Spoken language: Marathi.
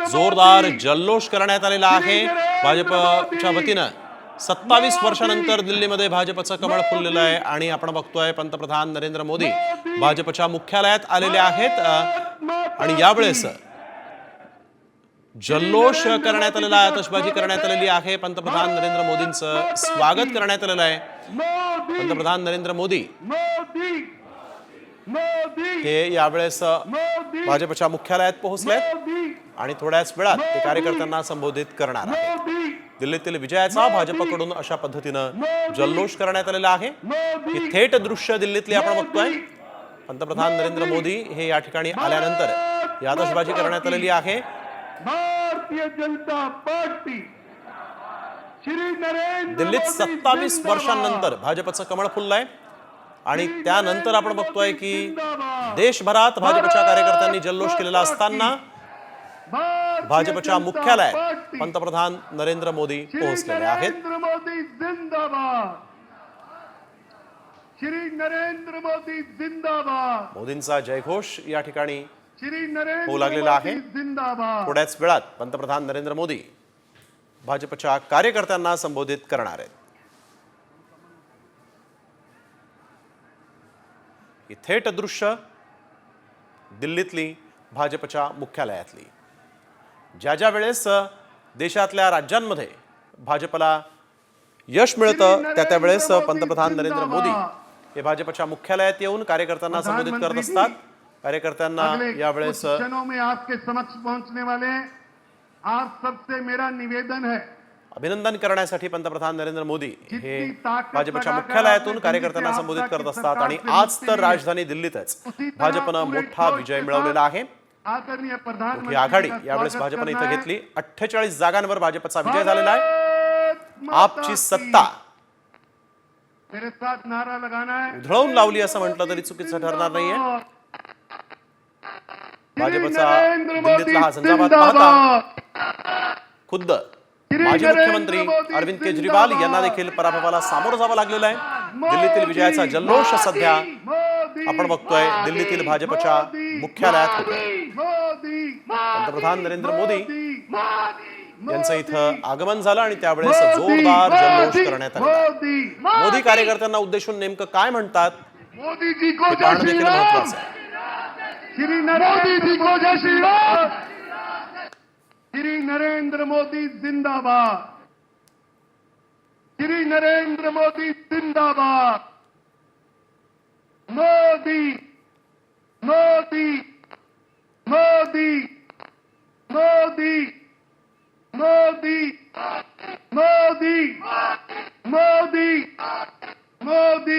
जोरदार जल्लोष करण्यात आलेला आहे भाजपच्या वतीनं। 27 वर्षानंतर दिल्लीमध्ये भाजपचं कमळ फुललेलं आहे आणि आपण बघतोय पंतप्रधान नरेंद्र मोदी भाजपच्या मुख्यालयात आलेले आहेत आणि यावेळेस जल्लोष करण्यात आलेला आहे, आतषबाजी करण्यात आलेली आहे। पंतप्रधान नरेंद्र मोदींचं स्वागत करण्यात आलेलं आहे। पंतप्रधान नरेंद्र मोदी हे यावेळेस भाजपच्या मुख्यालयात पोहोचलेत आणि थोड्याच वेळात ते कार्यकर्त्यांना संबोधित करणार आहेत। दिल्लीतील विजयाचा भाजपकडून अशा पद्धतीनं जल्लोष करण्यात आलेला आहे। हे थेट दृश्य दिल्लीतले आपण बघतोय। पंतप्रधान नरेंद्र मोदी हे या ठिकाणी आल्यानंतर ही आतषबाजी करण्यात आलेली आहे। भारतीय जनता पार्टी दिल्लीत 27 वर्षांनंतर भाजपचं कमळ फुललंय आणि त्यानंतर आपण बघतोय की देशभरात भाजपच्या कार्यकर्त्यांनी जल्लोष केलेला असताना भाजपच्या मुख्यालयात पंतप्रधान नरेंद्र मोदी पोहोचलेले आहेत। मोदी जिंदाबाद, श्री नरेंद्र मोदी जिंदाबाद। मोदींचा जयघोष या ठिकाणी श्री नरेंद्र होऊ लागलेला आहे। जिंदाबाद। थोड्याच वेळात पंतप्रधान नरेंद्र मोदी भाजपच्या कार्यकर्त्यांना संबोधित करणार आहेत। ही थेट दृश्य दिल्लीतली भाजपच्या मुख्यालयातली। ज्या वेळेस देशातल्या राज्यांमध्ये भाजपला यश मिळतं त्या वेळेस पंतप्रधान नरेंद्र मोदी हे भाजपच्या मुख्यालयात येऊन कार्यकर्त्यांना संबोधित करत असतात। कार्यकर्त्यांना यावेळेस क्षणों में आपके समक्ष पहुंचने वाले आप सबसे मेरा निवेदन है, अभिनंदन करण्यासाठी पंतप्रधान नरेंद्र मोदी हे भाजपच्या मुख्यालयातून कार्यकर्त्यांना संबोधित करत असतात आणि आज तर राजधानी दिल्लीतच भाजपनं मोठा विजय मिळवलेला आहे। आदरणीय मोठी प्रधानमंत्री आघाडी यावेळेस भाजपने इथं घेतली। 48 जागांवर भाजपचा विजय झालेला आहे। आपची सत्ता मेरे साथ नारा लगाना है, उधळून लावली असं म्हटलं तरी चुकीचं ठरणार नाहीये। भाजपचा दिल्लीतला हा झंझावात पाहता खुद्द माजी मुख्यमंत्री अरविंद केजरीवाल यांना देखील पराभवाला सामोरं जावं लागलेलं आहे। दिल्लीतील विजयाचा जल्लोष सध्या आपण बघतोय दिल्लीतील भाजपच्या मुख्यालयात होतोय। पंतप्रधान नरेंद्र मोदी यांचं इथं आगमन झालं आणि त्यावेळेस जोरदार जल्लोष करण्यात आला। मोदी कार्यकर्त्यांना उद्देशून नेमकं काय म्हणतात मोदी जी को हे पाहणं देखील महत्त्वाचं आहे। श्री मोदी जी को जय श्री राम। श्री नरेंद्र मोदी जिंदाबाद, श्री नरेंद्र मोदी जिंदाबाद। मोदी मोदी मोदी मोदी मोदी मोदी मोदी मोदी